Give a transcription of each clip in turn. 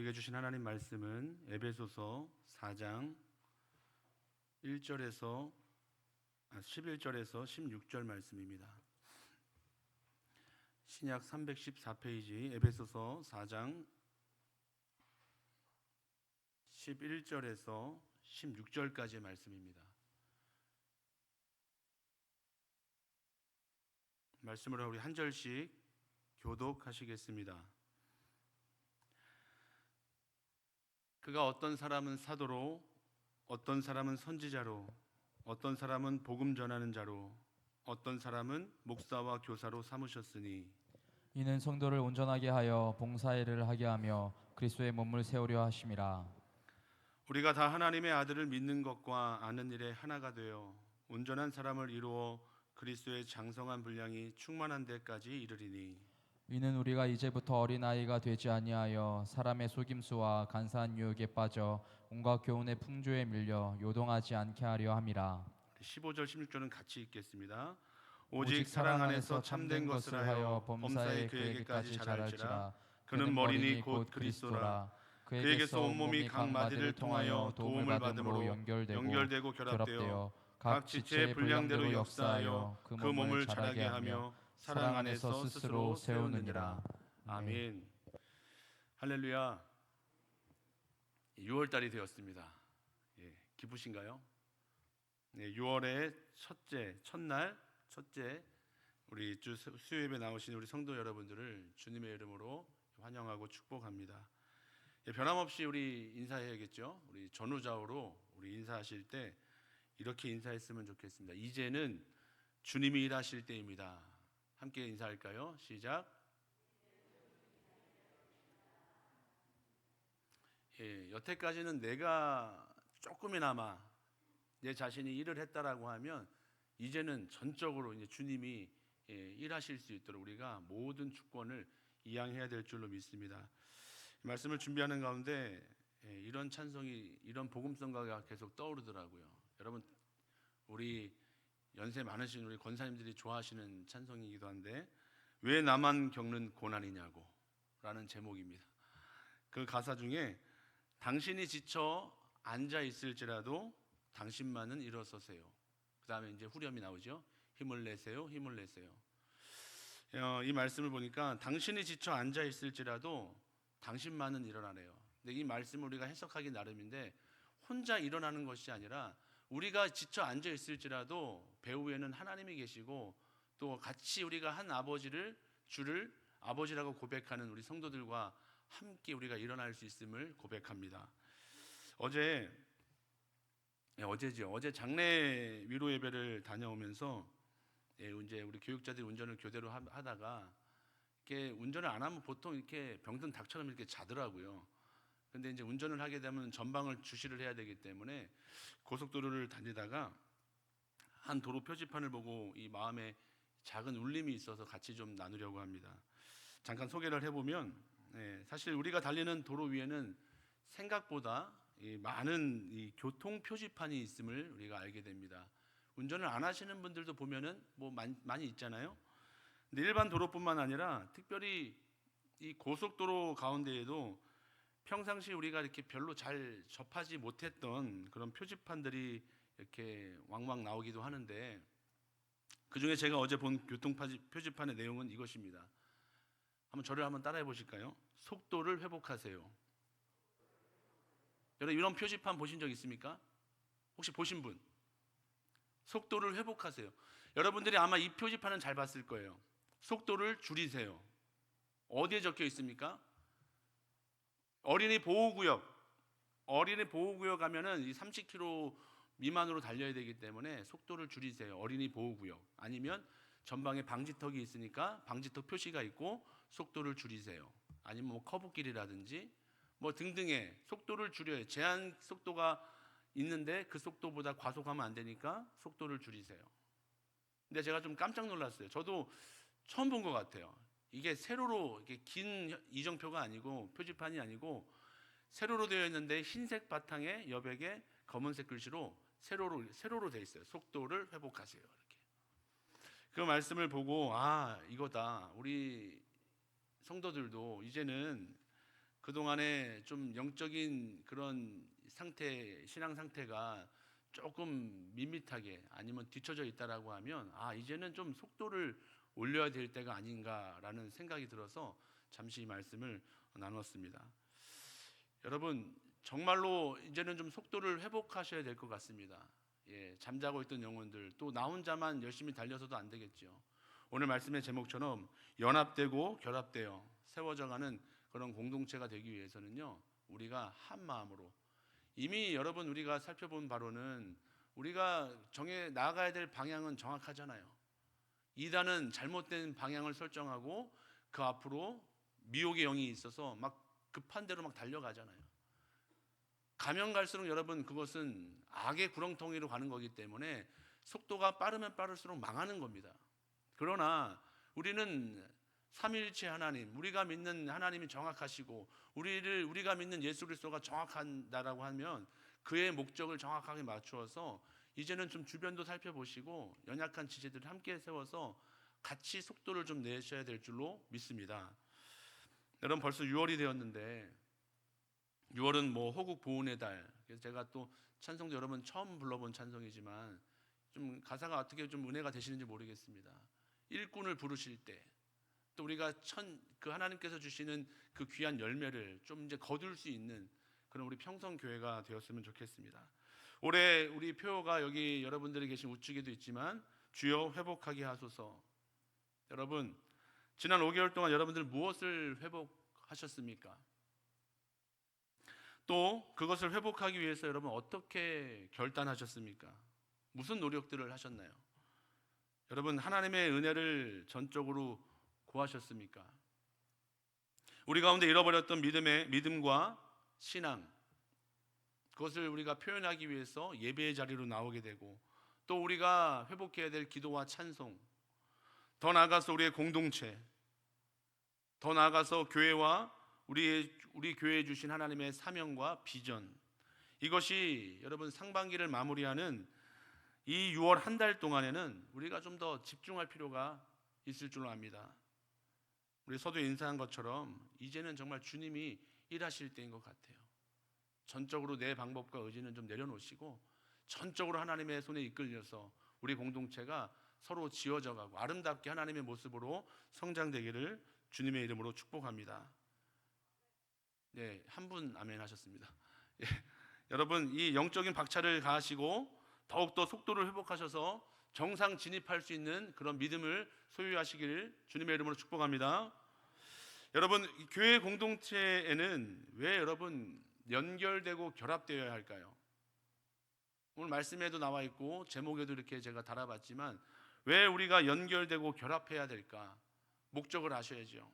우리에게 주신 하나님 말씀은 에베소서 4장 11절에서 16절 말씀입니다. 신약 314페이지 에베소서 4장 11절에서 16절까지의 말씀입니다. 말씀으로 우리 한 절씩 교독하시겠습니다. 그가 어떤 사람은 사도로, 어떤 사람은 선지자로, 어떤 사람은 복음 전하는 자로, 어떤 사람은 목사와 교사로 삼으셨으니 이는 성도를 온전하게 하여 봉사일을 하게 하며 그리스도의 몸을 세우려 하심이라. 우리가 다 하나님의 아들을 믿는 것과 아는 일에 하나가 되어 온전한 사람을 이루어 그리스도의 장성한 분량이 충만한 데까지 이르리니 이는 우리가 이제부터 어린아이가 되지 아니하여 사람의 속임수와 간사한 유혹에 빠져 온갖 교훈의 풍조에 밀려 요동하지 않게 하려 함이라. 15절 16절은 같이 읽겠습니다. 오직 사랑 안에서 참된 것을 하여 범사에 그에게까지 자랄지라. 그는 머리니 곧 그리스도라. 그에게서 온몸이 각 마디를 통하여 도움을 받음으로 연결되고 결합되어 각 지체의 분량대로 역사하여 그 몸을 자라게 하며 사랑 안에서 스스로 세우느니라. 아멘. 할렐루야. 6월달이 되었습니다. 기쁘신가요? 6월의 첫째 우리 주 수요예배 나오신 우리 성도 여러분들을 주님의 이름으로 환영하고 축복합니다. 변함없이 우리 인사해야겠죠. 우리 전후좌우로 우리 인사하실 때 이렇게 인사했으면 좋겠습니다. 이제는 주님이 일하실 때입니다. 함께 인사할까요? 시작. 여태까지는 내가 조금이나마 내 자신이 일을 했다라고 하면 이제는 전적으로 이제 주님이 일하실 수 있도록 우리가 모든 주권을 이양해야 될 줄로 믿습니다. 말씀을 준비하는 가운데 이런 찬송이, 이런 복음성가가 계속 떠오르더라고요. 여러분, 우리 연세 많으신 우리 권사님들이 좋아하시는 찬송이기도 한데 왜 나만 겪는 고난이냐고 라는 제목입니다. 그 가사 중에 당신이 지쳐 앉아 있을지라도 당신만은 일어서세요. 그 다음에 이제 후렴이 나오죠. 힘을 내세요, 힘을 내세요. 이 말씀을 보니까 당신이 지쳐 앉아 있을지라도 당신만은 일어나래요. 근데 이 말씀을 우리가 해석하기 나름인데 혼자 일어나는 것이 아니라 우리가 지쳐 앉아 있을지라도 배후에는 하나님이 계시고 또 같이 우리가 한 주를 아버지라고 고백하는 우리 성도들과 함께 우리가 일어날 수 있음을 고백합니다. 어제 장례 위로 예배를 다녀오면서 이제 우리 교육자들이 운전을 교대로 하다가 이렇게 운전을 안 하면 보통 이렇게 병든 닭처럼 이렇게 자더라고요. 근데 이제 운전을 하게 되면 전방을 주시를 해야 되기 때문에 고속도로를 다니다가 한 도로 표지판을 보고 이 마음에 작은 울림이 있어서 같이 좀 나누려고 합니다. 잠깐 소개를 해보면 사실 우리가 달리는 도로 위에는 생각보다 많은 이 교통 표지판이 있음을 우리가 알게 됩니다. 운전을 안 하시는 분들도 보면은 뭐 많이 있잖아요. 근데 일반 도로뿐만 아니라 특별히 이 고속도로 가운데에도 평상시 우리가 이렇게 별로 잘 접하지 못했던 그런 표지판들이 이렇게 왕왕 나오기도 하는데 그 중에 제가 어제 본 교통 표지판의 내용은 이것입니다. 저를 한번 따라해 보실까요? 속도를 회복하세요. 여러분 이런 표지판 보신 적 있습니까? 혹시 보신 분? 속도를 회복하세요. 여러분들이 아마 이 표지판은 잘 봤을 거예요. 속도를 줄이세요. 어디에 적혀 있습니까? 어린이 보호구역 하면은 이 30km 미만으로 달려야 되기 때문에 속도를 줄이세요. 어린이 보호구역 아니면 전방에 방지턱이 있으니까 방지턱 표시가 있고 속도를 줄이세요. 아니면 뭐 커브길이라든지 뭐 등등의 속도를 줄여요. 제한 속도가 있는데 그 속도보다 과속하면 안 되니까 속도를 줄이세요. 근데 제가 좀 깜짝 놀랐어요. 저도 처음 본 것 같아요. 이게 세로로 이게 긴 이정표가 아니고 표지판이 아니고 세로로 되어 있는데 흰색 바탕에 여백에 검은색 글씨로 세로로 되어 있어요. 속도를 회복하세요. 이렇게. 그 말씀을 보고 이거다. 우리 성도들도 이제는 그동안에 좀 영적인 그런 신앙 상태가 조금 밋밋하게 아니면 뒤처져 있다라고 하면 이제는 좀 속도를 올려야 될 때가 아닌가라는 생각이 들어서 잠시 이 말씀을 나눴습니다. 여러분, 정말로 이제는 좀 속도를 회복하셔야 될 것 같습니다. 잠자고 있던 영혼들, 또 나 혼자만 열심히 달려서도 안 되겠죠. 오늘 말씀의 제목처럼 연합되고 결합되어 세워져가는 그런 공동체가 되기 위해서는요, 우리가 한 마음으로, 이미 여러분 우리가 살펴본 바로는 우리가 정해 나가야 될 방향은 정확하잖아요. 이단은 잘못된 방향을 설정하고 그 앞으로 미혹의 영이 있어서 막 급한 대로 막 달려가잖아요. 가면 갈수록 여러분 그것은 악의 구렁텅이로 가는 거기 때문에 속도가 빠르면 빠를수록 망하는 겁니다. 그러나 우리는 삼위일체 하나님, 우리가 믿는 하나님이 정확하시고 우리가 믿는 예수 그리스도가 정확한다라고 하면 그의 목적을 정확하게 맞추어서 이제는 좀 주변도 살펴보시고 연약한 지체들을 함께 세워서 같이 속도를 좀 내셔야 될 줄로 믿습니다. 여러분, 벌써 6월이 되었는데 6월은 뭐 호국 보훈의 달. 그래서 제가 또 찬송도 여러분 처음 불러본 찬송이지만 좀 가사가 어떻게 좀 은혜가 되시는지 모르겠습니다. 일꾼을 부르실 때 또 우리가 그 하나님께서 주시는 그 귀한 열매를 좀 이제 거둘 수 있는 그런 우리 평성교회가 되었으면 좋겠습니다. 올해 우리 표가 여기 여러분들이 계신 우측에도 있지만 주여 회복하게 하소서. 여러분, 지난 5개월 동안 여러분들 무엇을 회복하셨습니까? 또 그것을 회복하기 위해서 여러분 어떻게 결단하셨습니까? 무슨 노력들을 하셨나요? 여러분, 하나님의 은혜를 전적으로 구하셨습니까? 우리 가운데 잃어버렸던 믿음과 신앙, 그것을 우리가 표현하기 위해서 예배의 자리로 나오게 되고, 또 우리가 회복해야 될 기도와 찬송, 더 나아가서 우리의 공동체, 더 나아가서 교회와 우리 교회에 주신 하나님의 사명과 비전, 이것이 여러분 상반기를 마무리하는 이 6월 한 달 동안에는 우리가 좀 더 집중할 필요가 있을 줄로 압니다. 우리 서두에 인사한 것처럼 이제는 정말 주님이 일하실 때인 것 같아요. 전적으로 내 방법과 의지는 좀 내려놓으시고 전적으로 하나님의 손에 이끌려서 우리 공동체가 서로 지어져가고 아름답게 하나님의 모습으로 성장되기를 주님의 이름으로 축복합니다. 네, 한 분 아멘 하셨습니다. 여러분, 이 영적인 박차를 가하시고 더욱더 속도를 회복하셔서 정상 진입할 수 있는 그런 믿음을 소유하시기를 주님의 이름으로 축복합니다. 여러분, 교회 공동체에는 왜 여러분 연결되고 결합되어야 할까요? 오늘 말씀에도 나와 있고 제목에도 이렇게 제가 달아봤지만 왜 우리가 연결되고 결합해야 될까? 목적을 아셔야죠.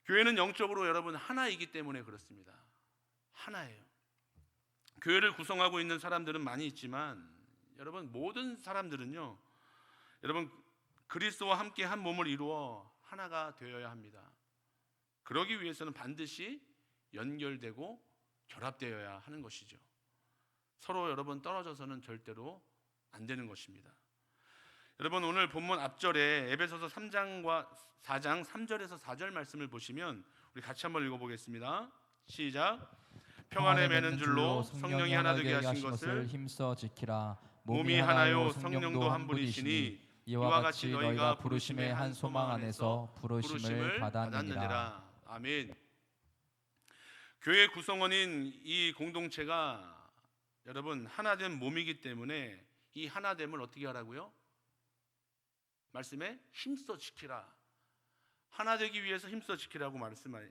교회는 영적으로 여러분 하나이기 때문에 그렇습니다. 하나예요. 교회를 구성하고 있는 사람들은 많이 있지만 여러분 모든 사람들은요, 여러분 그리스도와 함께 한 몸을 이루어 하나가 되어야 합니다. 그러기 위해서는 반드시 연결되고 결합되어야 하는 것이죠. 서로 여러분 떨어져서는 절대로 안 되는 것입니다. 여러분, 오늘 본문 앞절에 에베소서 3장 3절에서 4절 말씀을 보시면 우리 같이 한번 읽어보겠습니다. 시작. 평안에 매는 줄로 성령이 하나 되게 하신 것을 힘써 지키라. 몸이 하나요 성령도 한 분이시니 이와 같이 너희가 부르심의 한 소망 안에서 부르심을 받았느니라. 아멘. 교회 구성원인 이 공동체가 여러분 하나된 몸이기 때문에 이 하나됨을 어떻게 하라고요? 말씀에 힘써 지키라. 하나 되기 위해서 힘써 지키라고 말씀해요.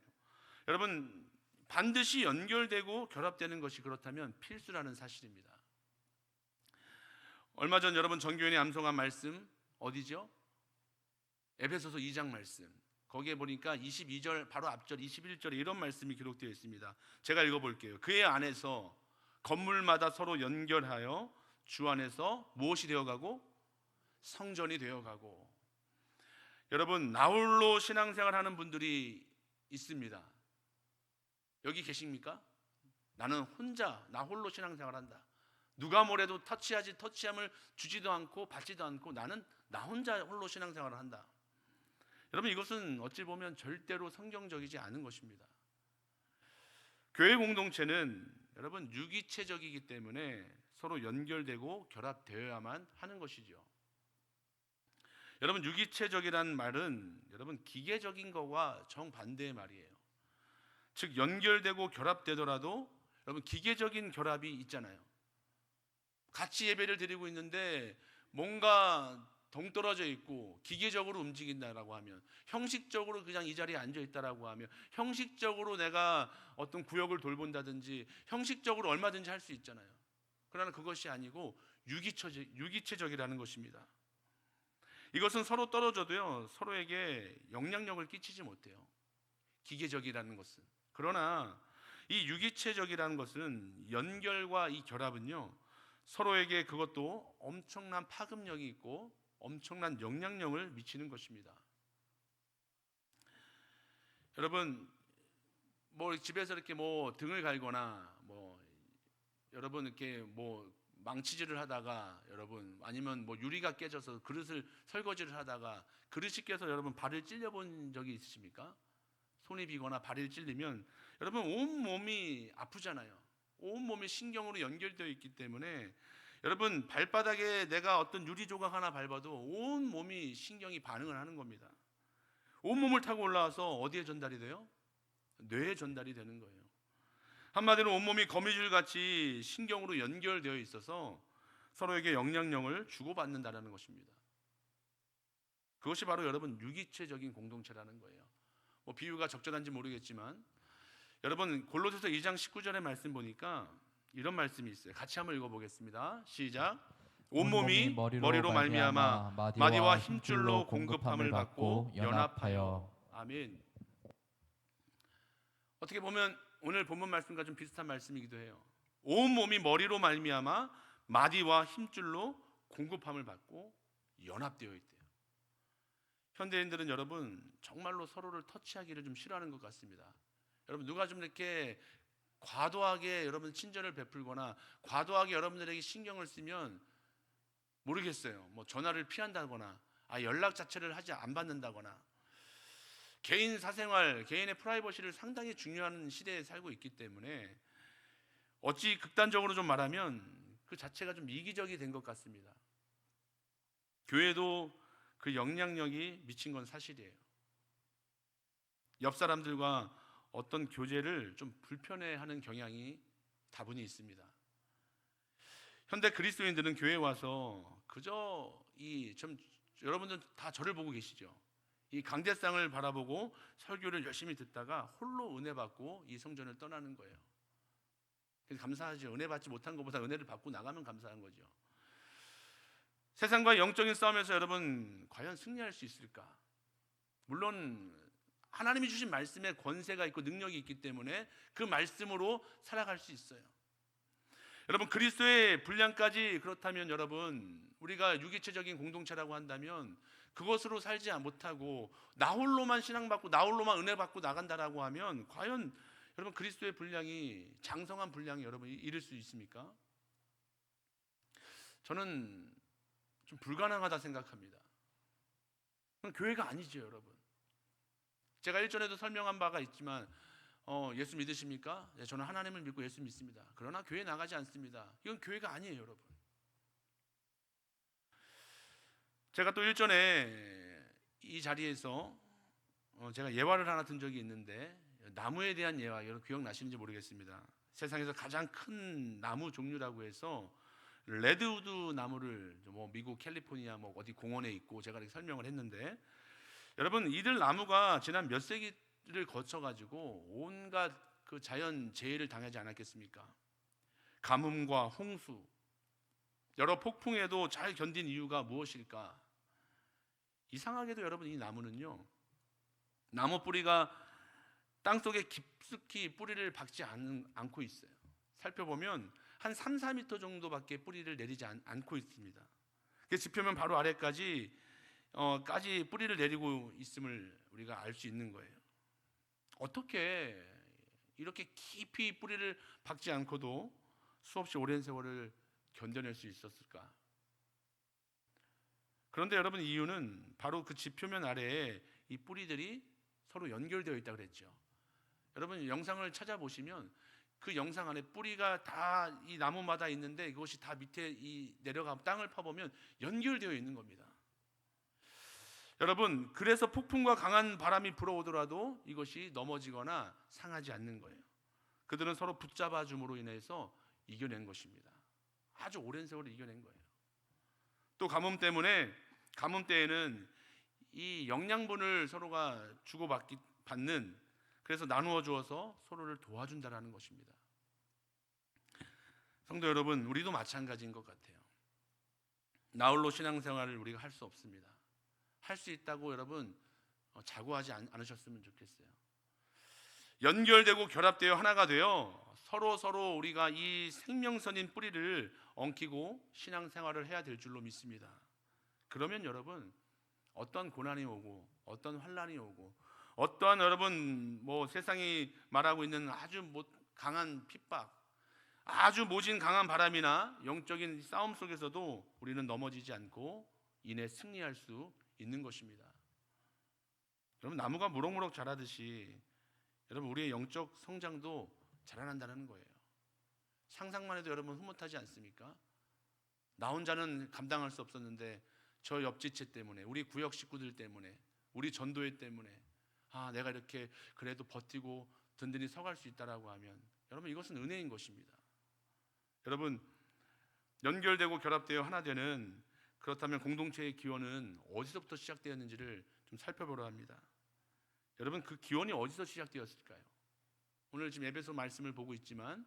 여러분, 반드시 연결되고 결합되는 것이 그렇다면 필수라는 사실입니다. 얼마 전 여러분 전교연이 암송한 말씀 어디죠? 에베소서 2장 말씀. 거기에 보니까 22절 바로 앞절 21절에 이런 말씀이 기록되어 있습니다. 제가 읽어볼게요. 그의 안에서 건물마다 서로 연결하여 주 안에서 무엇이 되어가고? 성전이 되어가고. 여러분, 나홀로 신앙생활하는 분들이 있습니다. 여기 계십니까? 나는 혼자 나 홀로 신앙생활한다. 누가 뭐래도 터치함을 주지도 않고 받지도 않고 나는 나 혼자 홀로 신앙생활을 한다. 여러분, 이것은 어찌 보면 절대로 성경적이지 않은 것입니다. 교회 공동체는 여러분 유기체적이기 때문에 서로 연결되고 결합되어야만 하는 것이죠. 여러분 유기체적이라는 말은 여러분 기계적인 거와 정반대의 말이에요. 즉 연결되고 결합되더라도 여러분 기계적인 결합이 있잖아요. 같이 예배를 드리고 있는데 뭔가 동떨어져 있고 기계적으로 움직인다라고 하면, 형식적으로 그냥 이 자리에 앉아 있다라고 하면, 형식적으로 내가 어떤 구역을 돌본다든지 형식적으로 얼마든지 할 수 있잖아요. 그러나 그것이 아니고 유기체적이라는 것입니다. 이것은 서로 떨어져도요 서로에게 영향력을 끼치지 못해요, 기계적이라는 것은. 그러나 이 유기체적이라는 것은, 연결과 이 결합은요 서로에게 그것도 엄청난 파급력이 있고 엄청난 영향력을 미치는 것입니다. 여러분 뭐 집에서 이렇게 뭐 등을 갈거나 뭐 여러분 이렇게 뭐 망치질을 하다가, 여러분 아니면 뭐 유리가 깨져서 그릇을 설거지를 하다가 그릇이 깨서 여러분 발을 찔려 본 적이 있으십니까? 손이 비거나 발이 찔리면 여러분 온 몸이 아프잖아요. 온 몸이 신경으로 연결되어 있기 때문에 여러분 발바닥에 내가 어떤 유리 조각 하나 밟아도 온 몸이 신경이 반응을 하는 겁니다. 온 몸을 타고 올라와서 어디에 전달이 돼요? 뇌에 전달이 되는 거예요. 한마디로 온몸이 거미줄 같이 신경으로 연결되어 있어서 서로에게 영향력을 주고받는다는 것입니다. 그것이 바로 여러분 유기체적인 공동체라는 거예요. 뭐 비유가 적절한지 모르겠지만 여러분 골로새서 2장 19절의 말씀 보니까 이런 말씀이 있어요. 같이 한번 읽어보겠습니다. 시작. 온몸이 머리로 말미암아 마디와 힘줄로 공급함을 받고 연합하여. 아멘. 어떻게 보면 오늘 본문 말씀과 좀 비슷한 말씀이기도 해요. 온몸이 머리로 말미암아 마디와 힘줄로 공급함을 받고 연합되어 있대요. 현대인들은 여러분 정말로 서로를 터치하기를 좀 싫어하는 것 같습니다. 여러분 누가 좀 이렇게 과도하게 여러분 친절을 베풀거나 과도하게 여러분들에게 신경을 쓰면 모르겠어요. 뭐 전화를 피한다거나 연락 자체를 안 받는다거나, 개인 사생활, 개인의 프라이버시를 상당히 중요한 시대에 살고 있기 때문에 어찌 극단적으로 좀 말하면 그 자체가 좀 이기적이 된 것 같습니다. 교회도 그 영향력이 미친 건 사실이에요. 옆 사람들과 어떤 교제를 좀 불편해하는 경향이 다분히 있습니다. 현대 그리스도인들은 교회에 와서 그저 여러분들 다 저를 보고 계시죠. 이 강대상을 바라보고 설교를 열심히 듣다가 홀로 은혜 받고 이 성전을 떠나는 거예요. 그래서 감사하죠. 은혜 받지 못한 것보다 은혜를 받고 나가면 감사한 거죠. 세상과 영적인 싸움에서 여러분 과연 승리할 수 있을까? 물론 하나님이 주신 말씀에 권세가 있고 능력이 있기 때문에 그 말씀으로 살아갈 수 있어요. 여러분 그리스도의 분량까지 그렇다면, 여러분 우리가 유기체적인 공동체라고 한다면 그것으로 살지 못하고 나 홀로만 신앙받고 나 홀로만 은혜 받고 나간다라고 하면 과연 여러분 그리스도의 분량이, 장성한 분량이 여러분 이룰 수 있습니까? 저는 좀 불가능하다 생각합니다. 그건 교회가 아니죠, 여러분. 제가 일전에도 설명한 바가 있지만 예수 믿으십니까? 네, 저는 하나님을 믿고 예수 믿습니다. 그러나 교회 나가지 않습니다. 이건 교회가 아니에요, 여러분. 제가 또 일전에 이 자리에서 제가 예화를 하나 든 적이 있는데, 나무에 대한 예화, 여러분 기억나시는지 모르겠습니다. 세상에서 가장 큰 나무 종류라고 해서 레드우드 나무를 뭐 미국 캘리포니아 뭐 어디 공원에 있고 제가 이렇게 설명을 했는데, 여러분 이들 나무가 지난 몇 세기를 거쳐 가지고 온갖 그 자연 재해를 당하지 않았겠습니까? 가뭄과 홍수, 여러 폭풍에도 잘 견딘 이유가 무엇일까? 이상하게도 여러분 이 나무는요, 나무 뿌리가 땅속에 깊숙이 뿌리를 박지 않고 있어요. 살펴보면 한 3, 4m 정도밖에 뿌리를 내리지 않고 있습니다. 지표면 바로 아래까지 뿌리를 내리고 있음을 우리가 알 수 있는 거예요. 어떻게 이렇게 깊이 뿌리를 박지 않고도 수없이 오랜 세월을 견뎌낼 수 있었을까? 그런데 여러분 이유는 바로 그 지표면 아래에 이 뿌리들이 서로 연결되어 있다고 그랬죠. 여러분 영상을 찾아보시면 그 영상 안에 뿌리가 다 이 나무마다 있는데 이것이 다 밑에 내려가 땅을 파보면 연결되어 있는 겁니다. 여러분, 그래서 폭풍과 강한 바람이 불어오더라도 이것이 넘어지거나 상하지 않는 거예요. 그들은 서로 붙잡아 줌으로 인해서 이겨낸 것입니다. 아주 오랜 세월을 이겨낸 거예요. 또 가뭄 때에는 이 영양분을 서로가 주고받는, 그래서 나누어 주어서 서로를 도와준다라는 것입니다. 성도 여러분, 우리도 마찬가지인 것 같아요. 나홀로 신앙생활을 우리가 할 수 없습니다. 할 수 있다고 여러분 자고하지 않으셨으면 좋겠어요. 연결되고 결합되어 하나가 되어 서로 우리가 이 생명선인 뿌리를 엉키고 신앙생활을 해야 될 줄로 믿습니다. 그러면 여러분 어떤 고난이 오고 어떤 환난이 오고 어떠한 여러분 세상이 말하고 있는 아주 강한 핍박, 아주 모진 강한 바람이나 영적인 싸움 속에서도 우리는 넘어지지 않고 이내 승리할 수 있는 것입니다. 여러분, 나무가 무럭무럭 자라듯이 여러분 우리의 영적 성장도 자라난다는 거예요. 상상만 해도 여러분 흐뭇하지 않습니까? 나 혼자는 감당할 수 없었는데 저 옆지체 때문에, 우리 구역 식구들 때문에, 우리 전도회 때문에 내가 이렇게 그래도 버티고 든든히 서갈 수 있다라고 하면 여러분 이것은 은혜인 것입니다. 여러분, 연결되고 결합되어 하나 되는, 그렇다면 공동체의 기원은 어디서부터 시작되었는지를 좀 살펴보려 합니다. 여러분, 그 기원이 어디서 시작되었을까요? 오늘 지금 에베소 말씀을 보고 있지만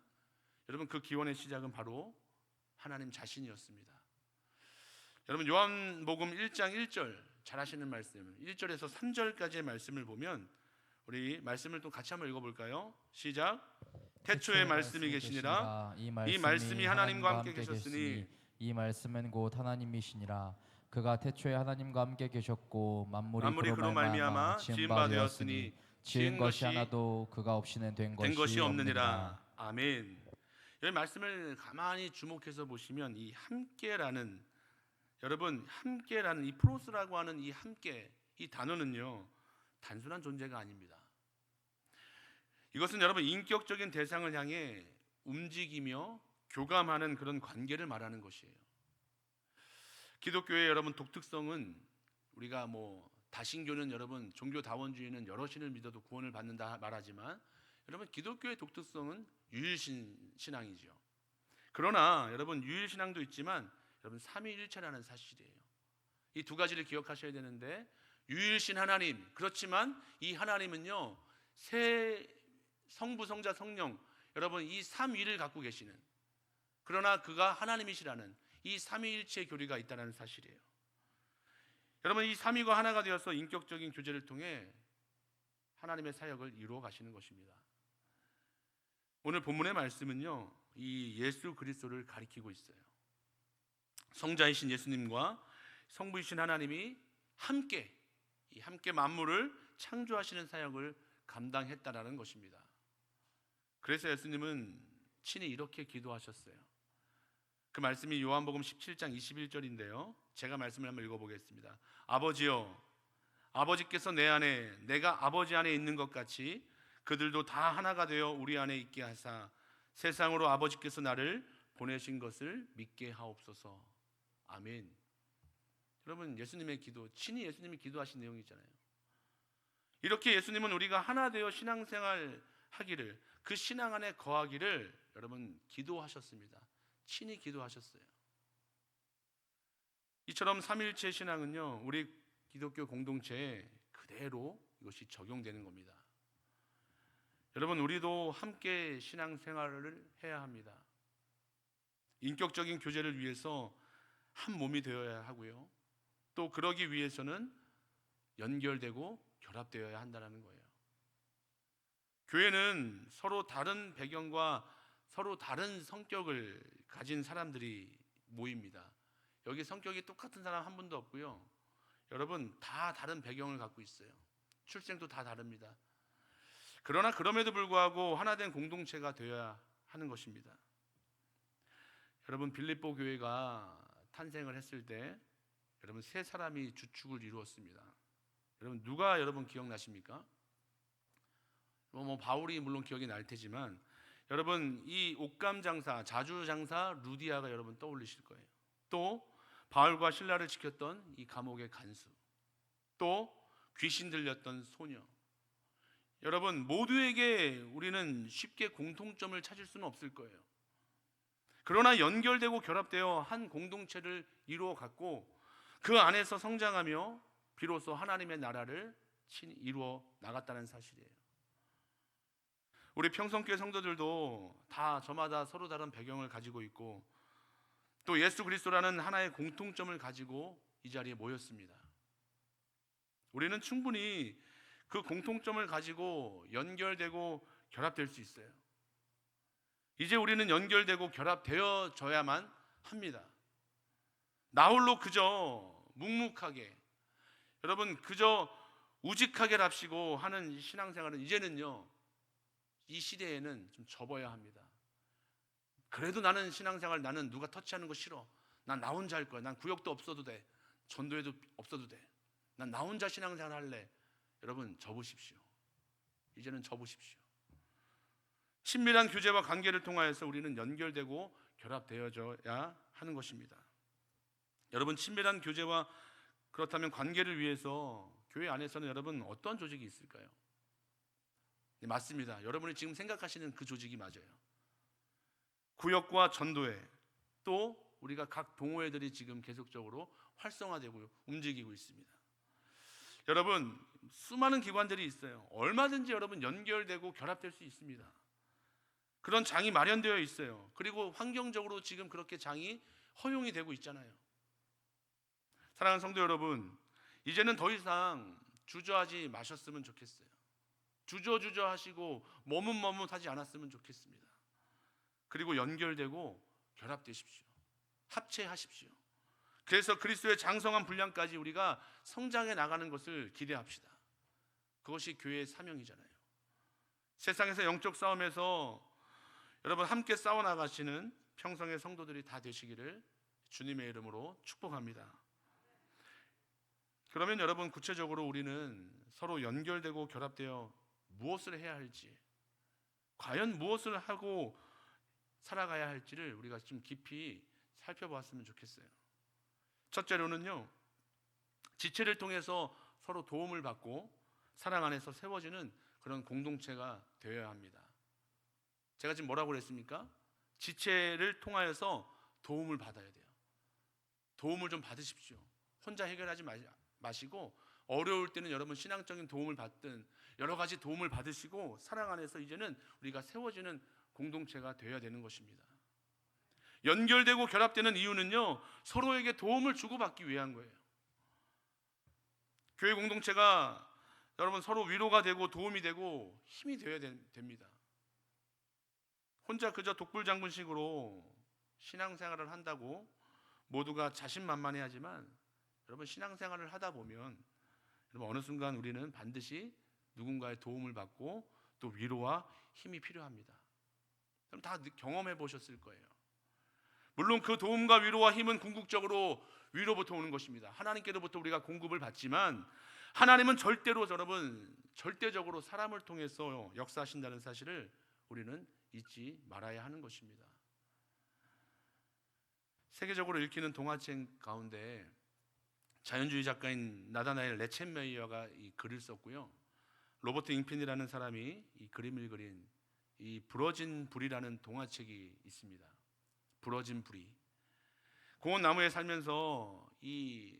여러분 그 기원의 시작은 바로 하나님 자신이었습니다. 여러분, 요한복음 1장 1절 잘 아시는 말씀, 1절에서 3절까지의 말씀을 보면 우리 말씀을 또 같이 한번 읽어볼까요? 시작. 태초에 말씀이 계시니라. 이 말씀이 하나님과 함께 계셨으니 이 말씀은 곧 하나님이시니라. 그가 태초에 하나님과 함께 계셨고 만물이 그로 말미암아 지은 바 되었으니 지은 것이 하나도 그가 없이는 된 것이 없느니라. 아멘. 이 말씀을 가만히 주목해서 보시면 이 함께라는, 여러분 함께라는 이 프로스라고 하는 이 함께, 이 단어는요 단순한 존재가 아닙니다. 이것은 여러분 인격적인 대상을 향해 움직이며 교감하는 그런 관계를 말하는 것이에요. 기독교의 여러분 독특성은, 우리가 다신교는 여러분 종교다원주의는 여러 신을 믿어도 구원을 받는다 말하지만 여러분 기독교의 독특성은 유일신앙이죠. 그러나 여러분 유일신앙도 있지만 여러분 삼위일체라는 사실이에요. 이 두 가지를 기억하셔야 되는데, 유일신 하나님, 그렇지만 이 하나님은요 세 성부, 성자, 성령, 여러분 이 삼위를 갖고 계시는, 그러나 그가 하나님이시라는 이 삼위일체의 교리가 있다는 사실이에요. 여러분 이 삼위가 하나가 되어서 인격적인 교제를 통해 하나님의 사역을 이루어 가시는 것입니다. 오늘 본문의 말씀은요 이 예수 그리스도를 가리키고 있어요. 성자이신 예수님과 성부이신 하나님이 함께 만물을 창조하시는 사역을 감당했다라는 것입니다. 그래서 예수님은 친히 이렇게 기도하셨어요. 그 말씀이 요한복음 17장 21절인데요 제가 말씀을 한번 읽어보겠습니다. 아버지여, 아버지께서 내 안에, 내가 아버지 안에 있는 것 같이 그들도 다 하나가 되어 우리 안에 있게 하사 세상으로 아버지께서 나를 보내신 것을 믿게 하옵소서. 아멘. 여러분 예수님의 기도, 친히 예수님이 기도하신 내용이잖아요. 이렇게 예수님은 우리가 하나 되어 신앙생활 하기를, 그 신앙 안에 거하기를 여러분 기도하셨습니다. 친히 기도하셨어요. 이처럼 삼일체 신앙은요 우리 기독교 공동체에 그대로 이것이 적용되는 겁니다. 여러분 우리도 함께 신앙생활을 해야 합니다. 인격적인 교제를 위해서 한 몸이 되어야 하고요, 또 그러기 위해서는 연결되고 결합되어야 한다는 거예요. 교회는 서로 다른 배경과 서로 다른 성격을 가진 사람들이 모입니다. 여기 성격이 똑같은 사람 한 분도 없고요, 여러분 다 다른 배경을 갖고 있어요. 출생도 다 다릅니다. 그러나 그럼에도 불구하고 하나된 공동체가 되어야 하는 것입니다. 여러분 빌립보 교회가 탄생을 했을 때 여러분 세 사람이 주축을 이루었습니다. 여러분 누가 여러분 기억나십니까? 뭐 바울이 물론 기억이 날 테지만 여러분 이 옷감 장사, 자주 장사 루디아가 여러분 떠올리실 거예요. 또 바울과 신라를 지켰던 이 감옥의 간수, 또 귀신 들렸던 소녀. 여러분 모두에게 우리는 쉽게 공통점을 찾을 수는 없을 거예요. 그러나 연결되고 결합되어 한 공동체를 이루어 갖고 그 안에서 성장하며 비로소 하나님의 나라를 이루어 나갔다는 사실이에요. 우리 평성교회 성도들도 다 저마다 서로 다른 배경을 가지고 있고 또 예수 그리스도라는 하나의 공통점을 가지고 이 자리에 모였습니다. 우리는 충분히 그 공통점을 가지고 연결되고 결합될 수 있어요. 이제 우리는 연결되고 결합되어져야만 합니다. 나 홀로 그저 묵묵하게 여러분 그저 우직하게 랍시고 하는 신앙생활은 이제는요 이 시대에는 좀 접어야 합니다. 그래도 나는 신앙생활 나는 누가 터치하는 거 싫어. 난 나 혼자 할 거야. 난 구역도 없어도 돼. 전도회도 없어도 돼. 난 나 혼자 신앙생활 할래. 여러분 접으십시오. 이제는 접으십시오. 친밀한 교제와 관계를 통하여서 우리는 연결되고 결합되어져야 하는 것입니다. 여러분 친밀한 교제와 그렇다면 관계를 위해서 교회 안에서는 여러분 어떤 조직이 있을까요? 네, 맞습니다. 여러분이 지금 생각하시는 그 조직이 맞아요. 구역과 전도회, 또 우리가 각 동호회들이 지금 계속적으로 활성화되고 움직이고 있습니다. 여러분 수많은 기관들이 있어요. 얼마든지 여러분 연결되고 결합될 수 있습니다. 그런 장이 마련되어 있어요. 그리고 환경적으로 지금 그렇게 장이 허용이 되고 있잖아요. 사랑하는 성도 여러분, 이제는 더 이상 주저하지 마셨으면 좋겠어요. 주저주저 하시고 머뭇머뭇하지 않았으면 좋겠습니다. 그리고 연결되고 결합되십시오. 합체하십시오. 그래서 그리스도의 장성한 분량까지 우리가 성장해 나가는 것을 기대합시다. 그것이 교회의 사명이잖아요. 세상에서 영적 싸움에서 여러분 함께 싸워나가시는 평성의 성도들이 다 되시기를 주님의 이름으로 축복합니다. 그러면 여러분 구체적으로 우리는 서로 연결되고 결합되어 무엇을 해야 할지, 과연 무엇을 하고 살아가야 할지를 우리가 좀 깊이 살펴보았으면 좋겠어요. 첫째로는요, 지체를 통해서 서로 도움을 받고 사랑 안에서 세워지는 그런 공동체가 되어야 합니다. 제가 지금 뭐라고 그랬습니까? 지체를 통하여서 도움을 받아야 돼요. 도움을 좀 받으십시오. 혼자 해결하지 마시고 어려울 때는 여러분 신앙적인 도움을 받든 여러 가지 도움을 받으시고 사랑 안에서 이제는 우리가 세워지는 공동체가 되어야 되는 것입니다. 연결되고 결합되는 이유는요, 서로에게 도움을 주고받기 위한 거예요. 교회 공동체가 여러분 서로 위로가 되고 도움이 되고 힘이 되어야 됩니다. 혼자 그저 독불장군식으로 신앙생활을 한다고 모두가 자신만만해하지만 여러분 신앙생활을 하다 보면 여러분 어느 순간 우리는 반드시 누군가의 도움을 받고 또 위로와 힘이 필요합니다. 그럼 다 경험해 보셨을 거예요. 물론 그 도움과 위로와 힘은 궁극적으로 위로부터 오는 것입니다. 하나님께로부터 우리가 공급을 받지만 하나님은 절대적으로 사람을 통해서 역사하신다는 사실을 우리는 잊지 말아야 하는 것입니다. 세계적으로 읽히는 동화책 가운데 자연주의 작가인 나다나엘 레첸메이어가 이 글을 썼고요. 로버트 잉핀이라는 사람이 이 그림을 그린 이 부러진 불이라는 동화책이 있습니다. 부러진 불이. 공원 나무에 살면서 이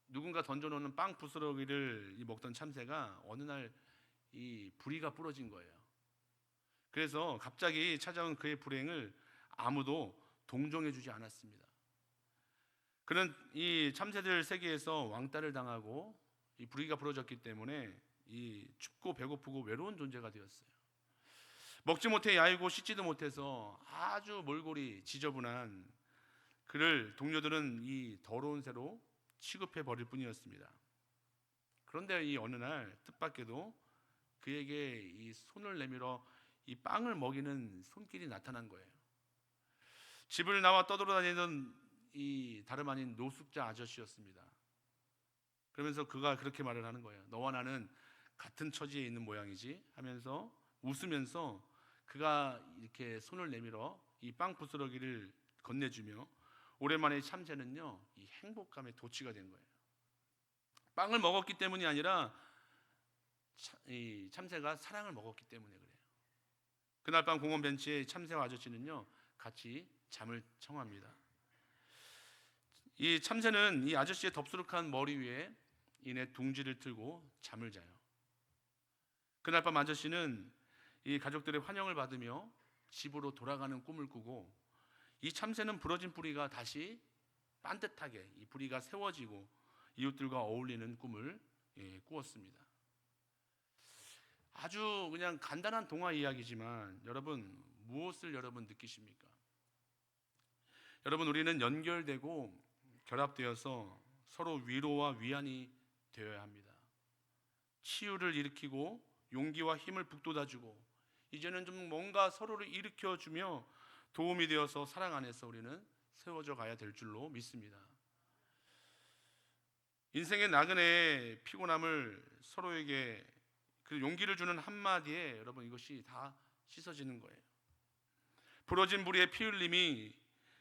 누군가 던져놓는 빵 부스러기를 먹던 참새가 어느 날 이 부리가 부러진 거예요. 그래서 갑자기 찾아온 그의 불행을 아무도 동정해주지 않았습니다. 그는 이 참새들 세계에서 왕따를 당하고 이 부리가 부러졌기 때문에 이 춥고 배고프고 외로운 존재가 되었어요. 먹지 못해 야이고 씻지도 못해서 아주 몰골이 지저분한 그를 동료들은 이 더러운 새로 취급해 버릴 뿐이었습니다. 그런데 이 어느 날 뜻밖에도 그에게 이 손을 내밀어 이 빵을 먹이는 손길이 나타난 거예요. 집을 나와 떠돌아다니던 이 다름 아닌 노숙자 아저씨였습니다. 그러면서 그가 그렇게 말을 하는 거예요. 너와 나는 같은 처지에 있는 모양이지 하면서 웃으면서 그가 이렇게 손을 내밀어 이 빵 부스러기를 건네주며 오랜만에 이 참새는요 이 행복감에 도취가 된 거예요. 빵을 먹었기 때문이 아니라 이 참새가 사랑을 먹었기 때문에 그래요. 그날 밤 공원 벤치에 참새와 아저씨는요 같이 잠을 청합니다. 이 참새는 이 아저씨의 덥수룩한 머리 위에 이내 둥지를 틀고 잠을 자요. 그날 밤 아저씨는 이 가족들의 환영을 받으며 집으로 돌아가는 꿈을 꾸고, 이 참새는 부러진 뿌리가 다시 반듯하게 이 뿌리가 세워지고 이웃들과 어울리는 꿈을 꾸었습니다. 아주 그냥 간단한 동화 이야기지만 여러분 무엇을 여러분 느끼십니까? 여러분 우리는 연결되고 결합되어서 서로 위로와 위안이 되어야 합니다. 치유를 일으키고 용기와 힘을 북돋아주고 이제는 좀 뭔가 서로를 일으켜주며 도움이 되어서 사랑 안에서 우리는 세워져 가야 될 줄로 믿습니다. 인생의 나그네의 피곤함을 서로에게 그 용기를 주는 한마디에 여러분 이것이 다 씻어지는 거예요. 부러진 부리의 피 흘림이,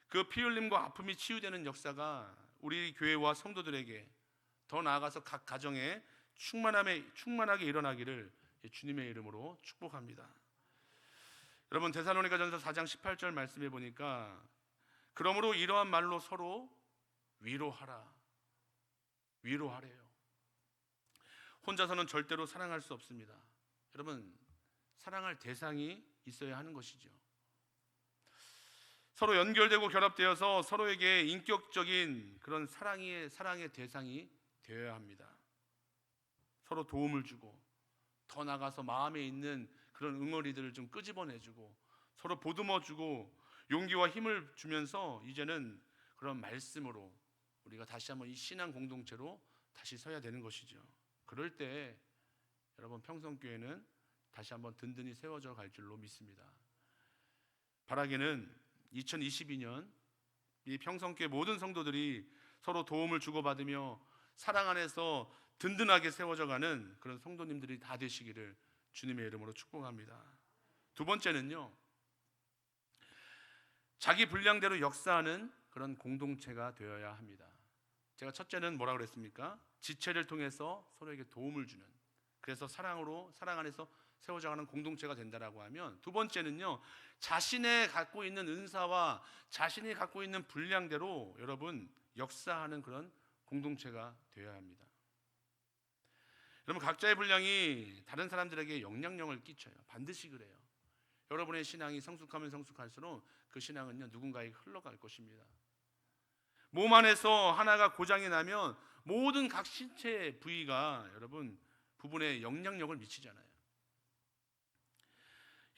그 피 흘림과 아픔이 치유되는 역사가 우리 교회와 성도들에게, 더 나아가서 각 가정에 충만하게 일어나기를 주님의 이름으로 축복합니다. 여러분 데살로니가전서 4장 18절 말씀해 보니까 그러므로 이러한 말로 서로 위로하래요. 혼자서는 절대로 사랑할 수 없습니다. 여러분 사랑할 대상이 있어야 하는 것이죠. 서로 연결되고 결합되어서 서로에게 인격적인 그런 사랑의 대상이 되어야 합니다. 서로 도움을 주고 더 나아가서 마음에 있는 그런 응어리들을 좀 끄집어내주고 서로 보듬어주고 용기와 힘을 주면서 이제는 그런 말씀으로 우리가 다시 한번 이 신앙 공동체로 다시 서야 되는 것이죠. 그럴 때 여러분 평성교회는 다시 한번 든든히 세워져 갈 줄로 믿습니다. 바라기는 2022년 이 평성교회 모든 성도들이 서로 도움을 주고받으며 사랑 안에서 든든하게 세워져 가는 그런 성도님들이 다 되시기를 주님의 이름으로 축복합니다. 두 번째는요, 자기 분량대로 역사하는 그런 공동체가 되어야 합니다. 제가 첫째는 뭐라고 그랬습니까? 지체를 통해서 서로에게 도움을 주는, 그래서 사랑 안에서 세워져 가는 공동체가 된다라고 하면, 두 번째는요, 자신의 갖고 있는 은사와 자신이 갖고 있는 분량대로 여러분 역사하는 그런 공동체가 되어야 합니다. 여러분 각자의 분량이 다른 사람들에게 영향력을 끼쳐요. 반드시 그래요. 여러분의 신앙이 성숙하면 성숙할수록 그 신앙은요 누군가에게 흘러갈 것입니다. 몸 안에서 하나가 고장이 나면 모든 각 신체 부위가 여러분 부분에 영향력을 미치잖아요.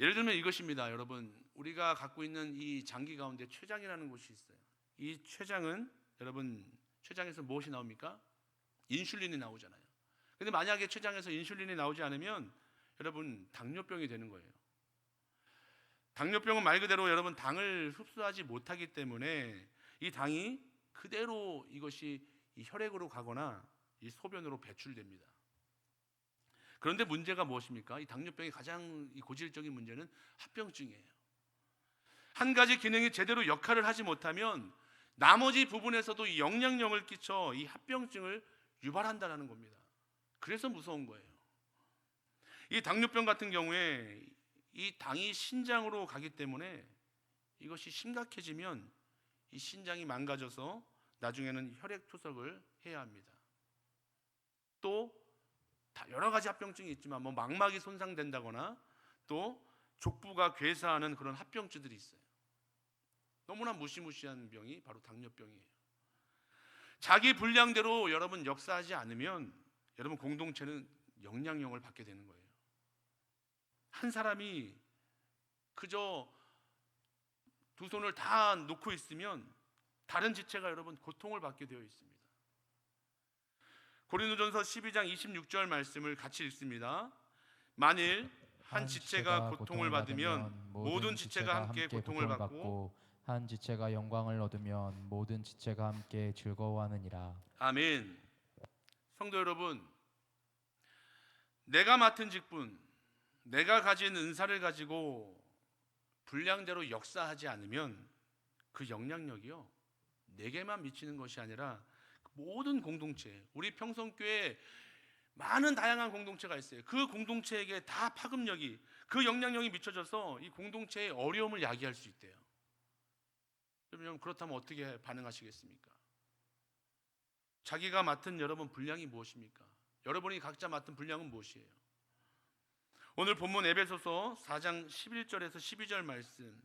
예를 들면 이것입니다. 여러분 우리가 갖고 있는 이 장기 가운데 췌장이라는 곳이 있어요. 이 췌장은 여러분 췌장에서 무엇이 나옵니까? 인슐린이 나오잖아요. 근데 만약에 췌장에서 인슐린이 나오지 않으면 여러분 당뇨병이 되는 거예요. 당뇨병은 말 그대로 여러분 당을 흡수하지 못하기 때문에 이 당이 그대로 이것이 이 혈액으로 가거나 이 소변으로 배출됩니다. 그런데 문제가 무엇입니까? 이 당뇨병의 가장 고질적인 문제는 합병증이에요. 한 가지 기능이 제대로 역할을 하지 못하면 나머지 부분에서도 이 영향력을 끼쳐 이 합병증을 유발한다는 겁니다. 그래서 무서운 거예요. 이 당뇨병 같은 경우에 이 당이 신장으로 가기 때문에 이것이 심각해지면 이 신장이 망가져서 나중에는 혈액 투석을 해야 합니다. 또 여러 가지 합병증이 있지만 망막이 손상된다거나 또 족부가 괴사하는 그런 합병증들이 있어요. 너무나 무시무시한 병이 바로 당뇨병이에요. 자기 분량대로 여러분 역사하지 않으면 여러분 공동체는 영향력을 받게 되는 거예요. 한 사람이 그저 두 손을 다 놓고 있으면 다른 지체가 여러분 고통을 받게 되어 있습니다. 고린도전서 12장 26절 말씀을 같이 읽습니다. 만일 한 지체가 고통을 받으면 모든 지체가 함께 고통을 받고 한 지체가 영광을 얻으면 모든 지체가 함께 즐거워하느니라. 아멘. 성도 여러분, 내가 맡은 직분, 내가 가진 은사를 가지고 분량대로 역사하지 않으면 그 영향력이요, 내게만 미치는 것이 아니라 모든 공동체, 우리 평성교회 많은 다양한 공동체가 있어요. 그 공동체에게 다 파급력이, 그 영향력이 미쳐져서 이 공동체의 어려움을 야기할 수 있대요. 여러분, 그렇다면 어떻게 반응하시겠습니까? 자기가 맡은 여러분 분량이 무엇입니까? 여러분이 각자 맡은 분량은 무엇이에요? 오늘 본문 에베소서 4장 11절에서 12절 말씀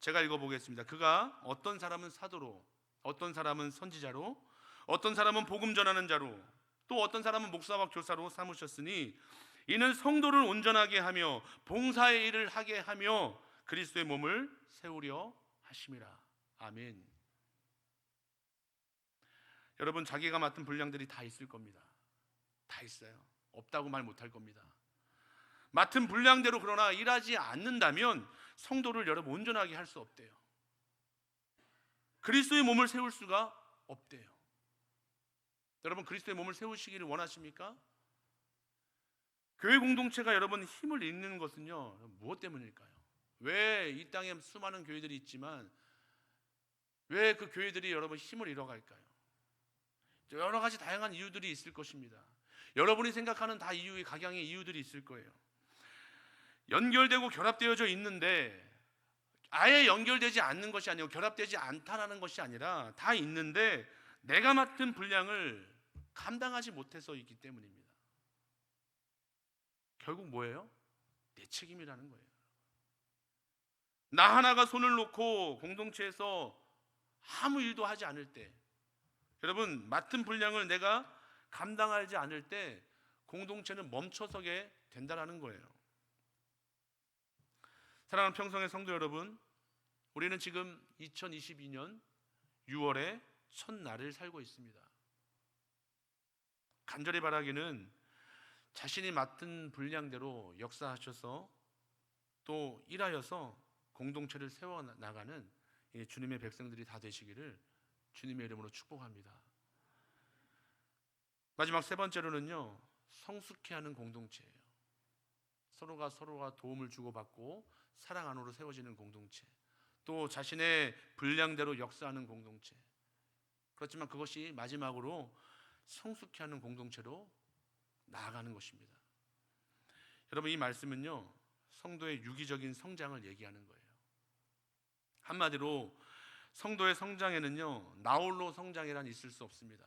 제가 읽어보겠습니다. 그가 어떤 사람은 사도로, 어떤 사람은 선지자로, 어떤 사람은 복음 전하는 자로, 또 어떤 사람은 목사와 교사로 삼으셨으니 이는 성도를 온전하게 하며 봉사의 일을 하게 하며 그리스도의 몸을 세우려 하심이라. 아멘. 여러분, 자기가 맡은 분량들이 다 있을 겁니다. 다 있어요. 없다고 말 못할 겁니다. 맡은 분량대로 그러나 일하지 않는다면 성도를 여러분 온전하게 할 수 없대요. 그리스도의 몸을 세울 수가 없대요. 여러분, 그리스도의 몸을 세우시기를 원하십니까? 교회 공동체가 여러분 힘을 잃는 것은요, 무엇 때문일까요? 왜 이 땅에 수많은 교회들이 있지만 왜 그 교회들이 여러분 힘을 잃어갈까요? 여러 가지 다양한 이유들이 있을 것입니다. 여러분이 생각하는 다 이유의 각양의 이유들이 있을 거예요. 연결되고 결합되어져 있는데 아예 연결되지 않는 것이 아니고 결합되지 않다라는 것이 아니라 다 있는데 내가 맡은 분량을 감당하지 못해서 있기 때문입니다. 결국 뭐예요? 내 책임이라는 거예요. 나 하나가 손을 놓고 공동체에서 아무 일도 하지 않을 때, 여러분 맡은 분량을 내가 감당하지 않을 때 공동체는 멈춰서게 된다라는 거예요. 사랑하는 평성의 성도 여러분, 우리는 지금 2022년 6월의 첫날을 살고 있습니다. 간절히 바라기는 자신이 맡은 분량대로 역사하셔서 또 일하여서 공동체를 세워나가는 주님의 백성들이 다 되시기를 주님의 이름으로 축복합니다. 마지막 세 번째로는요, 성숙해 하는 공동체예요. 서로가 도움을 주고받고 사랑 안으로 세워지는 공동체, 또 자신의 분량대로 역사하는 공동체. 그렇지만 그것이 마지막으로 성숙해 하는 공동체로 나아가는 것입니다. 여러분, 이 말씀은요, 성도의 유기적인 성장을 얘기하는 거예요. 한마디로 성도의 성장에는요, 나홀로 성장이란 있을 수 없습니다.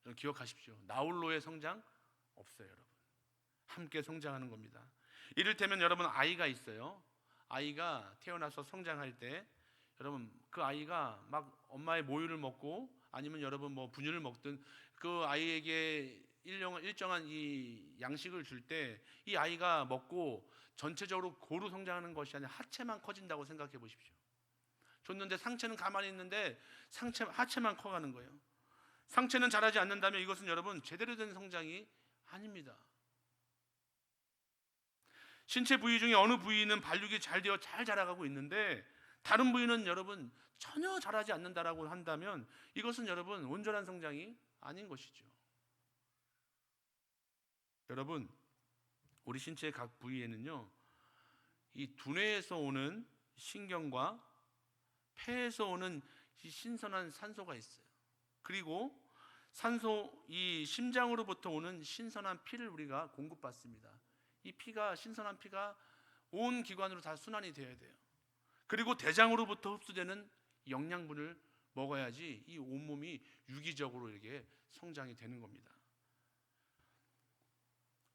여러분 기억하십시오. 나홀로의 성장 없어요. 여러분 함께 성장하는 겁니다. 이를테면 여러분 아이가 있어요. 아이가 태어나서 성장할 때 여러분 그 아이가 막 엄마의 모유를 먹고 아니면 여러분 뭐 분유를 먹든 그 아이에게 일정한 이 양식을 줄 때 이 아이가 먹고 전체적으로 고루 성장하는 것이 아니라 하체만 커진다고 생각해 보십시오. 줬는데 상체는 가만히 있는데 하체만 커가는 거예요. 상체는 자라지 않는다면 이것은 여러분 제대로 된 성장이 아닙니다. 신체 부위 중에 어느 부위는 발육이 잘 되어 잘 자라가고 있는데 다른 부위는 여러분 전혀 자라지 않는다라고 한다면 이것은 여러분 온전한 성장이 아닌 것이죠. 여러분, 우리 신체의 각 부위에는요, 이 두뇌에서 오는 신경과 폐에서 오는 이 신선한 산소가 있어요. 그리고 이 심장으로부터 오는 신선한 피를 우리가 공급받습니다. 이 피가, 신선한 피가 온 기관으로 다 순환이 되어야 돼요. 그리고 대장으로부터 흡수되는 영양분을 먹어야지 이 온몸이 유기적으로 이렇게 성장이 되는 겁니다.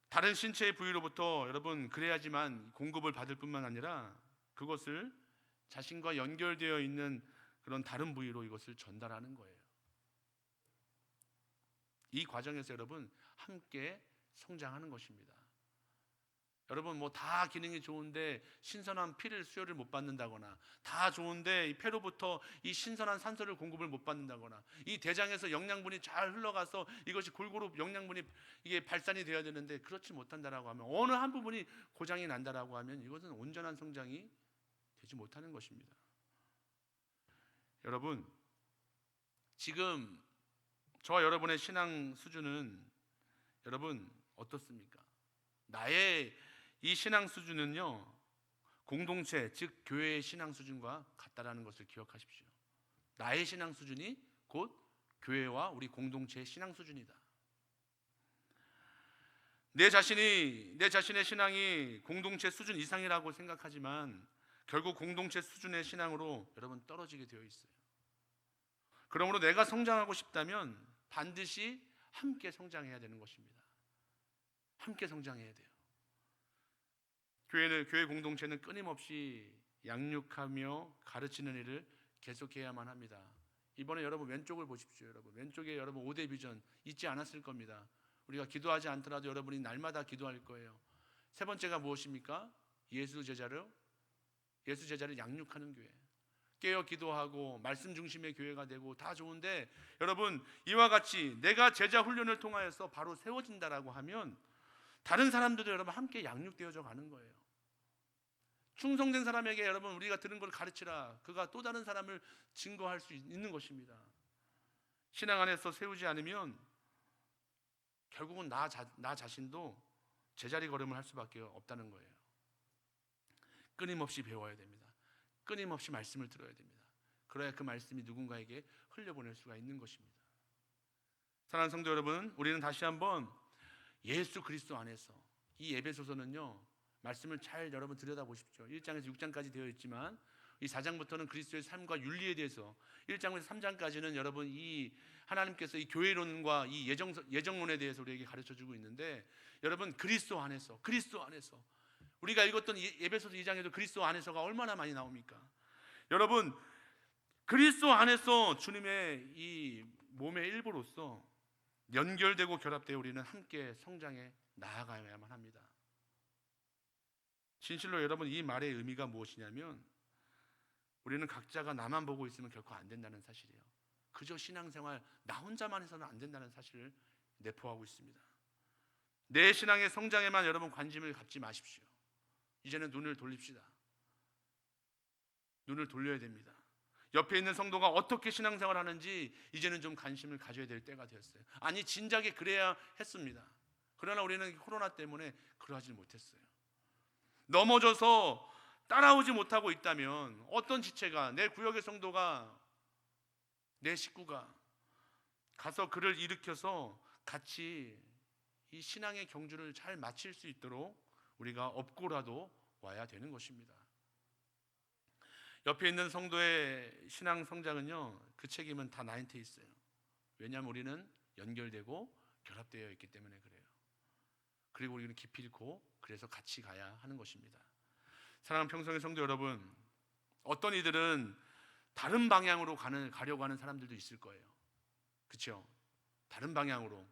다른 신체의 부위로부터 여러분 그래야지만 공급을 받을 뿐만 아니라 그것을 자신과 연결되어 있는 그런 다른 부위로 이것을 전달하는 거예요. 이 과정에서 여러분 함께 성장하는 것입니다. 여러분 뭐 다 기능이 좋은데 신선한 피를 수요를 못 받는다거나 다 좋은데 이 폐로부터 이 신선한 산소를 공급을 못 받는다거나 이 대장에서 영양분이 잘 흘러가서 이것이 골고루 영양분이 이게 발산이 되어야 되는데 그렇지 못한다라고 하면 어느 한 부분이 고장이 난다라고 하면 이것은 온전한 성장이 되지 못하는 것입니다. 여러분 지금 저와 여러분의 신앙 수준은 여러분 어떻습니까? 나의 이 신앙 수준은요, 공동체, 즉 교회의 신앙 수준과 같다라는 것을 기억하십시오. 나의 신앙 수준이 곧 교회와 우리 공동체의 신앙 수준이다. 내 자신의 신앙이 공동체 수준 이상이라고 생각하지만 결국 공동체 수준의 신앙으로 여러분 떨어지게 되어 있어요. 그러므로 내가 성장하고 싶다면 반드시 함께 성장해야 되는 것입니다. 함께 성장해야 돼요. 교회 공동체는 끊임없이 양육하며 가르치는 일을 계속해야만 합니다. 이번에 여러분 왼쪽을 보십시오. 여러분 왼쪽에 여러분 5대 비전 잊지 않았을 겁니다. 우리가 기도하지 않더라도 여러분이 날마다 기도할 거예요. 세 번째가 무엇입니까? 예수 제자를 양육하는 교회. 깨어 기도하고 말씀 중심의 교회가 되고 다 좋은데 여러분 이와 같이 내가 제자 훈련을 통하여서 바로 세워진다라고 하면 다른 사람들도 여러분 함께 양육되어져 가는 거예요. 충성된 사람에게 여러분 우리가 들은 걸 가르치라. 그가 또 다른 사람을 증거할 수 있는 것입니다. 신앙 안에서 세우지 않으면 결국은 나 자신도 제자리 걸음을 할 수밖에 없다는 거예요. 끊임없이 배워야 됩니다. 끊임없이 말씀을 들어야 됩니다. 그래야 그 말씀이 누군가에게 흘려보낼 수가 있는 것입니다. 사랑하는 성도 여러분, 우리는 다시 한번 예수 그리스도 안에서 이 에베소서는요 말씀을 잘 여러분 들여다보십시오. 1장에서 6장까지 되어 있지만 이 4장부터는 그리스도의 삶과 윤리에 대해서 1장에서 3장까지는 여러분 이 하나님께서 이 교회론과 이 예정론에 대해서 우리에게 가르쳐주고 있는데 여러분 그리스도 안에서 우리가 읽었던 에베소서 2장에도 그리스도 안에서가 얼마나 많이 나옵니까? 여러분 그리스도 안에서 주님의 이 몸의 일부로서 연결되고 결합되어 우리는 함께 성장해 나아가야만 합니다. 진실로 여러분 이 말의 의미가 무엇이냐면 우리는 각자가 나만 보고 있으면 결코 안 된다는 사실이에요. 그저 신앙생활 나 혼자만 해서는 안 된다는 사실을 내포하고 있습니다. 내 신앙의 성장에만 여러분 관심을 갖지 마십시오. 이제는 눈을 돌립시다. 눈을 돌려야 됩니다. 옆에 있는 성도가 어떻게 신앙생활 하는지 이제는 좀 관심을 가져야 될 때가 되었어요. 아니 진작에 그래야 했습니다. 그러나 우리는 코로나 때문에 그러하지 못했어요. 넘어져서 따라오지 못하고 있다면 어떤 지체가 내 구역의 성도가 내 식구가 가서 그를 일으켜서 같이 이 신앙의 경주를 잘 마칠 수 있도록 우리가 업고라도 와야 되는 것입니다. 옆에 있는 성도의 신앙 성장은요 그 책임은 다 나한테 있어요. 왜냐하면 우리는 연결되고 결합되어 있기 때문에 그래요. 그리고 우리는 깊이 있고 그래서 같이 가야 하는 것입니다. 사랑하는 평성의 성도 여러분, 어떤 이들은 다른 방향으로 가려고 하는 사람들도 있을 거예요. 그렇죠? 다른 방향으로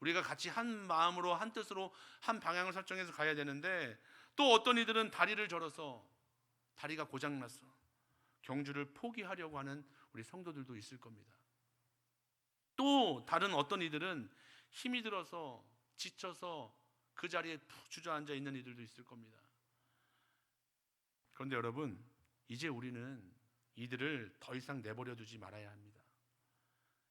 우리가 같이 한 마음으로 한 뜻으로 한 방향을 설정해서 가야 되는데 또 어떤 이들은 다리를 절어서 다리가 고장났어 경주를 포기하려고 하는 우리 성도들도 있을 겁니다. 또 다른 어떤 이들은 힘이 들어서 지쳐서 그 자리에 푹 주저앉아 있는 이들도 있을 겁니다. 그런데 여러분 이제 우리는 이들을 더 이상 내버려 두지 말아야 합니다.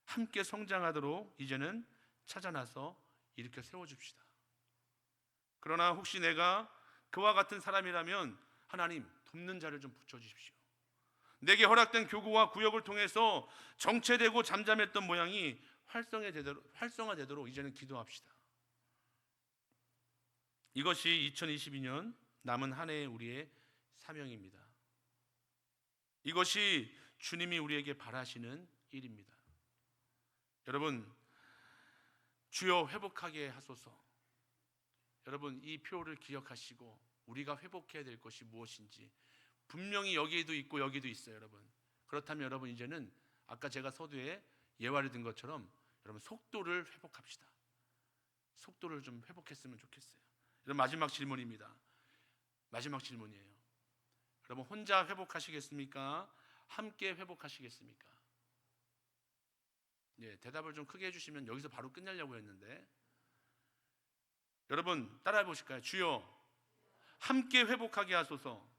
함께 성장하도록 이제는 찾아나서 일으켜 세워줍시다. 그러나 혹시 내가 그와 같은 사람이라면 하나님 돕는 자를 좀 붙여주십시오. 내게 허락된 교구와 구역을 통해서 정체되고 잠잠했던 모양이 활성화되도록 이제는 기도합시다. 이것이 2022년 남은 한 해의 우리의 사명입니다. 이것이 주님이 우리에게 바라시는 일입니다. 여러분 주여 회복하게 하소서. 여러분 이 표를 기억하시고 우리가 회복해야 될 것이 무엇인지 분명히 여기에도 있고 여기도 있어요. 여러분 그렇다면 여러분 이제는 아까 제가 서두에 예화를 든 것처럼 여러분 속도를 회복합시다. 속도를 좀 회복했으면 좋겠어요. 여러분 마지막 질문입니다. 마지막 질문이에요. 여러분 혼자 회복하시겠습니까? 함께 회복하시겠습니까? 예, 대답을 좀 크게 해주시면 여기서 바로 끝내려고 했는데 여러분 따라해 보실까요? 주여 함께 회복하게 하소서.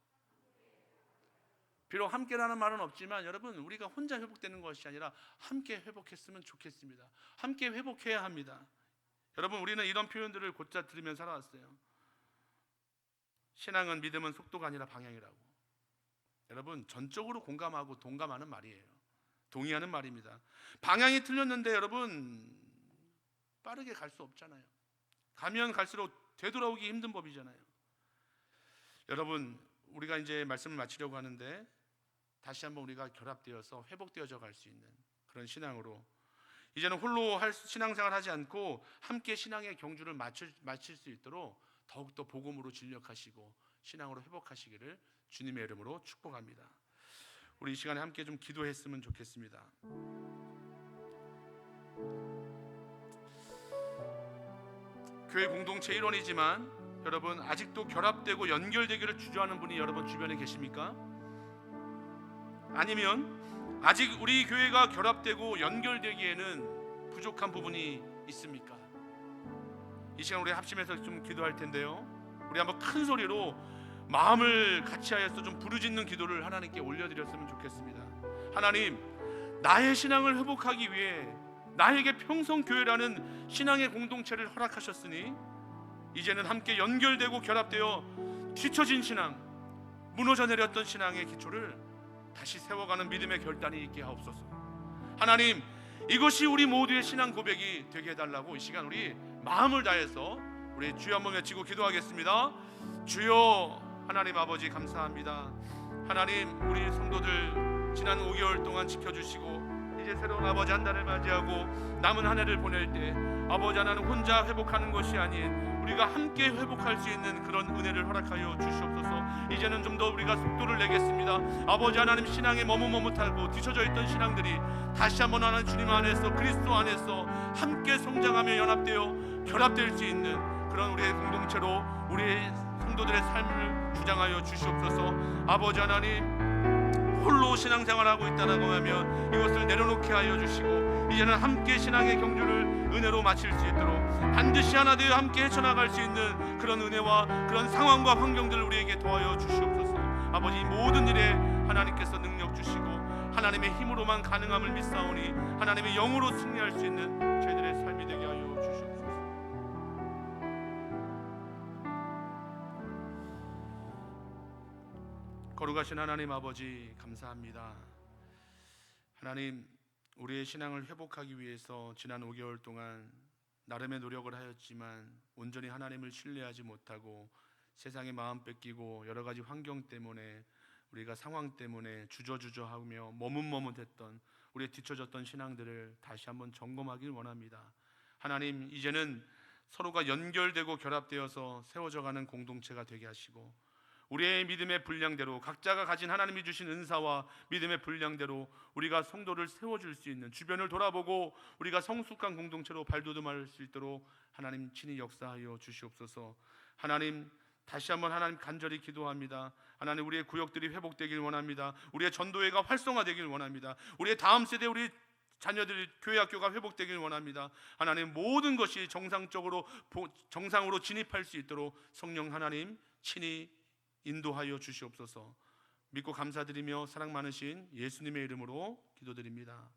비록 함께라는 말은 없지만 여러분 우리가 혼자 회복되는 것이 아니라 함께 회복했으면 좋겠습니다. 함께 회복해야 합니다. 여러분 우리는 이런 표현들을 곧잘 들으며 살아왔어요. 신앙은 믿음은 속도가 아니라 방향이라고. 여러분 전적으로 공감하고 동감하는 말이에요. 동의하는 말입니다. 방향이 틀렸는데 여러분 빠르게 갈 수 없잖아요. 가면 갈수록 되돌아오기 힘든 법이잖아요. 여러분 우리가 이제 말씀을 마치려고 하는데 다시 한번 우리가 결합되어서 회복되어져 갈 수 있는 그런 신앙으로 이제는 홀로 신앙생활 하지 않고 함께 신앙의 경주를 마칠 수 있도록 더욱더 복음으로 진력하시고 신앙으로 회복하시기를 주님의 이름으로 축복합니다. 우리 이 시간에 함께 좀 기도했으면 좋겠습니다. 교회 공동체 일원이지만 여러분 아직도 결합되고 연결되기를 주저하는 분이 여러분 주변에 계십니까? 아니면 아직 우리 교회가 결합되고 연결되기에는 부족한 부분이 있습니까? 이 시간 우리 합심해서 좀 기도할 텐데요. 우리 한번 큰 소리로 마음을 같이하여서 좀 부르짖는 기도를 하나님께 올려드렸으면 좋겠습니다. 하나님, 나의 신앙을 회복하기 위해 나에게 평성교회라는 신앙의 공동체를 허락하셨으니 이제는 함께 연결되고 결합되어 뒤처진 신앙, 무너져 내렸던 신앙의 기초를 다시 세워가는 믿음의 결단이 있게 하옵소서. 하나님, 이것이 우리 모두의 신앙 고백이 되게 해달라고 이 시간 우리 마음을 다해서 우리 주여 한번 외치고 기도하겠습니다. 주여, 하나님 아버지 감사합니다. 하나님, 우리 성도들 지난 5개월 동안 지켜주시고 이제 새로운 아버지 한 달을 맞이하고 남은 한 해를 보낼 때 아버지 하나는 혼자 회복하는 것이 아닌 우리가 함께 회복할 수 있는 그런 은혜를 허락하여 주시옵소서. 이제는 좀 더 우리가 속도를 내겠습니다. 아버지 하나님, 신앙에 머뭇머뭇하고 뒤처져 있던 신앙들이 다시 한번 하나님 주님 안에서 그리스도 안에서 함께 성장하며 연합되어 결합될 수 있는 그런 우리의 공동체로 우리의 성도들의 삶을 주장하여 주시옵소서. 아버지 하나님, 홀로 신앙생활하고 있다라고 하면 이것을 내려놓게 하여 주시고 이제는 함께 신앙의 경주를 은혜로 마칠 수 있도록 반드시 하나 되어 함께 헤쳐나갈 수 있는 그런 은혜와 그런 상황과 환경들을 우리에게 도와여 주시옵소서. 아버지, 이 모든 일에 하나님께서 능력 주시고 하나님의 힘으로만 가능함을 믿사오니 하나님의 영으로 승리할 수 있는 저희들의 삶이 되게 하여 주시옵소서. 거룩하신 하나님 아버지 감사합니다. 하나님, 우리의 신앙을 회복하기 위해서 지난 5개월 동안 나름의 노력을 하였지만 온전히 하나님을 신뢰하지 못하고 세상에 마음 뺏기고 여러 가지 환경 때문에 우리가 상황 때문에 주저주저하며 머뭇머뭇했던 우리의 뒤처졌던 신앙들을 다시 한번 점검하길 원합니다. 하나님, 이제는 서로가 연결되고 결합되어서 세워져가는 공동체가 되게 하시고 우리의 믿음의 분량대로 각자가 가진 하나님이 주신 은사와 믿음의 분량대로 우리가 성도를 세워줄 수 있는, 주변을 돌아보고 우리가 성숙한 공동체로 발돋움할 수 있도록 하나님 친히 역사하여 주시옵소서. 하나님, 다시 한번 하나님 간절히 기도합니다. 하나님, 우리의 구역들이 회복되길 원합니다. 우리의 전도회가 활성화되길 원합니다. 우리의 다음 세대 우리 자녀들 교회 학교가 회복되길 원합니다. 하나님, 모든 것이 정상으로 진입할 수 있도록 성령 하나님 친히 인도하여 주시옵소서. 믿고 감사드리며 사랑 많으신 예수님의 이름으로 기도드립니다.